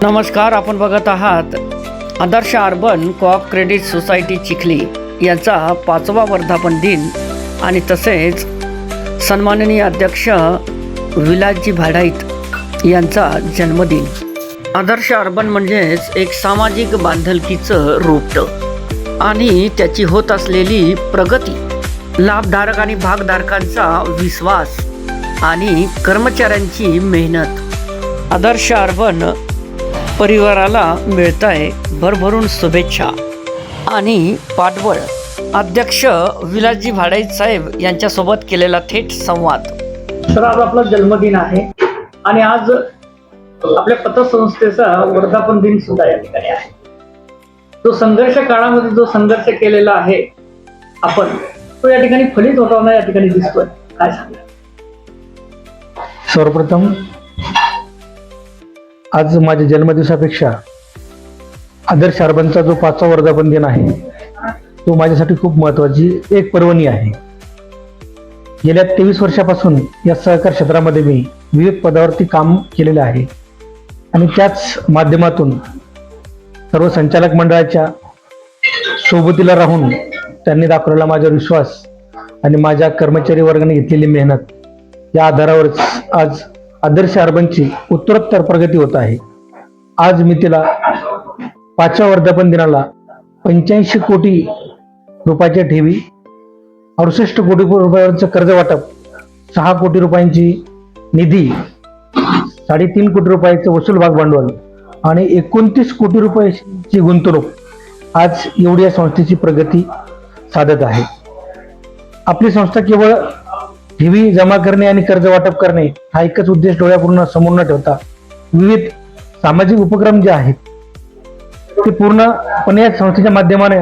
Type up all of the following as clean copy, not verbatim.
नमस्कार, आपण बघत आहात Adarsh urban co-op credit society Chikhli यांचा 5वा वर्धापन दिन आणि तसेच सन्माननीय अध्यक्ष विलासजी भाडाईत यांचा जन्मदिन। आदर्श अर्बन म्हणजेच एक सामाजिक बांधिलकीचं रोपटं आणि त्याची होत असलेली प्रगती, लाभधारक आणि भागधारकांचा विश्वास आणि कर्मचाऱ्यांची मेहनत। आदर्श अर्बन परिवाराला मिळताय भरभरून शुभेच्छा आणि पाठबळ। अध्यक्ष विलासजी भाडाईत साहेब यांच्यासोबत केलेला थेट संवाद। सर, आज आपला जन्मदिन आहे आणि आज आपल्या पतसंस्थेचा वर्धापन दिन सुद्धा या ठिकाणी आहे। जो संघर्ष काळामध्ये जो संघर्ष केलेला आहे आपण, तो या ठिकाणी फलित होताना या ठिकाणी दिसतोय। काय सांगा? सर्वप्रथम आज माझ्या जन्मदिवसापेक्षा आदर्श अर्बनचा जो 5वा वर्धापन दिन आहे तो माझ्यासाठी खूप महत्त्वाची एक पर्वणी आहे। गेल्या 23 वर्षापासून या सहकार क्षेत्रामध्ये मी विविध पदावरती काम केलेले आहे आणि त्याच माध्यमातून सर्व संचालक मंडळाच्या सोबतीला राहून त्यांनी दाखवलेला माझा विश्वास आणि माझ्या कर्मचारी वर्गाने घेतलेली मेहनत या आधारावरच आज आदर्श अर्बनची उत्तरोत्तर प्रगती होत आहे। आज मी तिला 5व्या वर्धापन दिनाला 85 कोटी रुपयाच्या ठेवी, 68 कोटी रुपयांचं कर्ज वाटप, 6 कोटी रुपयांची निधी, 3.5 कोटी रुपयाचं वसूल भाग भांडवल आणि 29 कोटी रुपयाची गुंतवणूक आज एवढी या संस्थेची प्रगती साधत आहे। आपली संस्था केवळ ठेवी जमा करणे आणि कर्ज वाटप करणे हा एकच उद्देश डोळ्यापूर्ण समोर न ठेवता विविध सामाजिक उपक्रम जे आहेत ते पूर्णपणे या संस्थेच्या माध्यमाने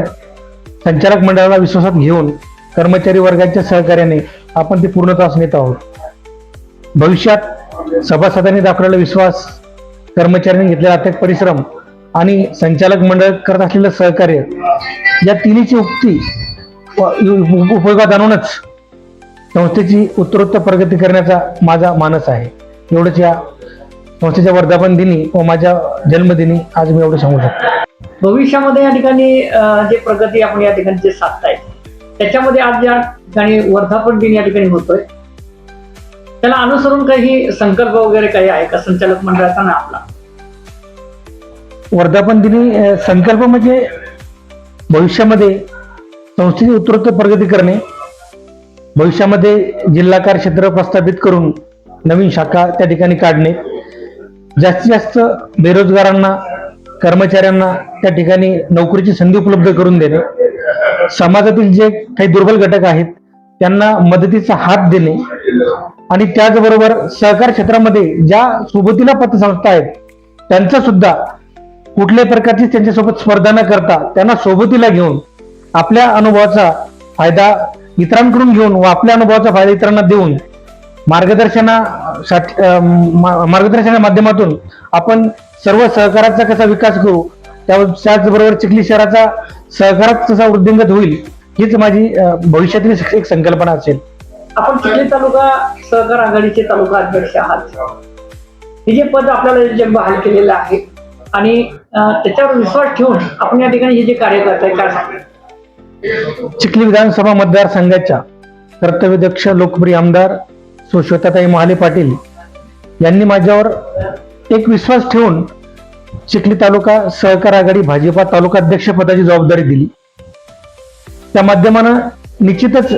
संचालक मंडळाला विश्वासात घेऊन कर्मचारी वर्गाच्या सहकार्याने आपण ते पूर्णत्वास नेत आहोत। भविष्यात सभासदांनी दाखवलेला विश्वास, कर्मचाऱ्यांनी घेतलेला अथक परिश्रम आणि संचालक मंडळ करत असलेलं सहकार्य या तिन्हीची उक्ती उपयोगात आणूनच संस्थेची उत्तरोत्तर प्रगती करण्याचा माझा मानस आहे। एवढंच या संस्थेच्या वर्धापन दिनी व माझ्या जन्मदिनी आज मी एवढं सांगू शकतो। भविष्यामध्ये या ठिकाणी जे प्रगती आपण या ठिकाणी जे साधताय त्याच्यामध्ये आज या ठिकाणी वर्धापन दिन या ठिकाणी होतोय, त्याला अनुसरून काही संकल्प वगैरे काही आहे का संचालक मंडळाचा ना आपला? वर्धापन दिनी संकल्प म्हणजे भविष्यामध्ये संस्थेची उत्तरोत्तर प्रगती करणे, भविष्यामध्ये जिल्हाकार क्षेत्र प्रस्थापित करून नवीन शाखा त्या ठिकाणी काढणे, जास्तीत जास्त बेरोजगारांना, कर्मचाऱ्यांना त्या ठिकाणी नोकरीची संधी उपलब्ध करून देणे, समाजातील जे काही दुर्बल घटक आहेत त्यांना मदतीचा हात देणे आणि त्याचबरोबर सहकार क्षेत्रामध्ये ज्या सोबतीला पतसंस्था आहेत त्यांचा सुद्धा कुठल्याही प्रकारची त्यांच्यासोबत स्पर्धा न करता त्यांना सोबतीला घेऊन आपल्या अनुभवाचा फायदा इतरांकडून घेऊन व आपल्या अनुभवाचा फायदा इतरांना देऊन मार्गदर्शनाच्या माध्यमातून आपण सर्व सहकाराचा कसा विकास करू, त्याचबरोबर चिखली शहराचा सहकारात कसा वृद्धिंगत होईल हीच माझी भविष्यातील एक संकल्पना असेल। आपण चिखली तालुका सहकार आघाडीचे तालुका अध्यक्ष आहात, हे जे पद आपल्याला जे बहाल केलेलं आहे आणि त्याच्यावर विश्वास ठेवून आपण या ठिकाणी हे जे कार्य करताय, काय सांगता? चिखली विधानसभा मतदारसंघाच्या कर्तव्यदक्ष लोकप्रिय आमदार श्वेताताई महाले पाटील यांनी माझ्यावर एक विश्वास ठेवून चिखली तालुका सहकार आघाडी भाजपा तालुका अध्यक्ष पदाची जबाबदारी दिली। त्या माध्यमानं निश्चितच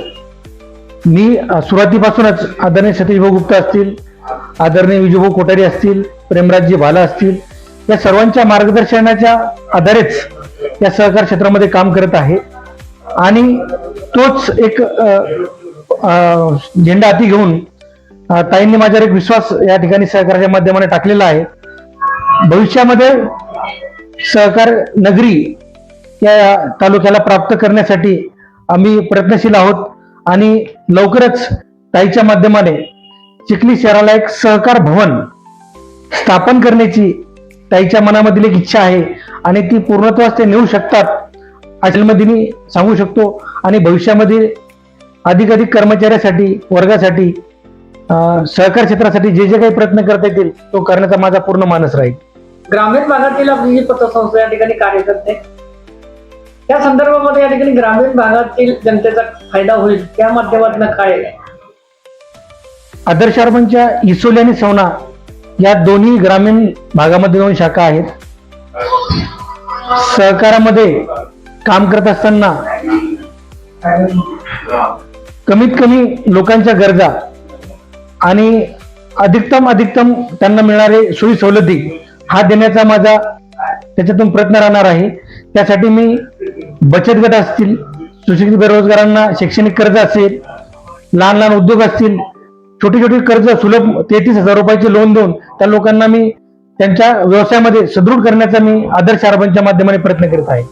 मी सुरुवातीपासूनच आदरणीय सतीशभाऊ गुप्ता असतील, आदरणीय विजूभाऊ कोठारी असतील, प्रेमराजजी भाला असतील, या सर्वांच्या मार्गदर्शनाच्या आधारेच या सहकार क्षेत्रामध्ये काम करत आहे आणि तोच एक झेंडा हाती घेऊन ताईंनी माझ्यावर एक विश्वास या ठिकाणी सहकाराच्या माध्यमाने टाकलेला आहे। भविष्यामध्ये सहकार नगरी या तालुक्याला प्राप्त करण्यासाठी आम्ही प्रयत्नशील आहोत आणि लवकरच ताईच्या माध्यमाने चिखली शहराला एक सहकार भवन स्थापन करण्याची ताईच्या मनामधील एक इच्छा आहे आणि ती पूर्णत्वास ते नेऊ शकतात जन्मदिनी सांगू शकतो आणि भविष्यामध्ये अधिकाधिक कर्मचाऱ्यासाठी, वर्गासाठी, सहकार क्षेत्रासाठी जे जे काही प्रयत्न करता येतील तो करण्याचा माझा पूर्ण मानस राहील। ग्रामीण भागातील आपली जी पतसंस्था या ठिकाणी कार्य करते त्या संदर्भामध्ये या ठिकाणी ग्रामीण भागातील जनतेचा फायदा होईल त्या माध्यमातून काय आहे? आदर्श अर्बनच्या इसोली आणि सवना या दोन्ही ग्रामीण भागामध्ये 2 शाखा आहेत. सहकारामध्ये काम करत असताना कमीत कमी लोकांच्या गरजा आणि अधिकतम त्यांना मिळणारे सोयी सवलती हा देण्याचा माझा त्याच्यातून प्रयत्न राहणार आहे. त्यासाठी मी बचत गट असतील, सुशिक्षित बेरोजगारांना शैक्षणिक कर्ज असेल, लहान उद्योग असतील, छोटी कर्ज सुलभ 33,000 रुपयाचे लोन देऊन त्या लोकांना मी त्यांच्या व्यवसायामध्ये सुदृढ करण्याचा मी आदर्श अर्बनच्या माध्यमाने प्रयत्न करत आहे.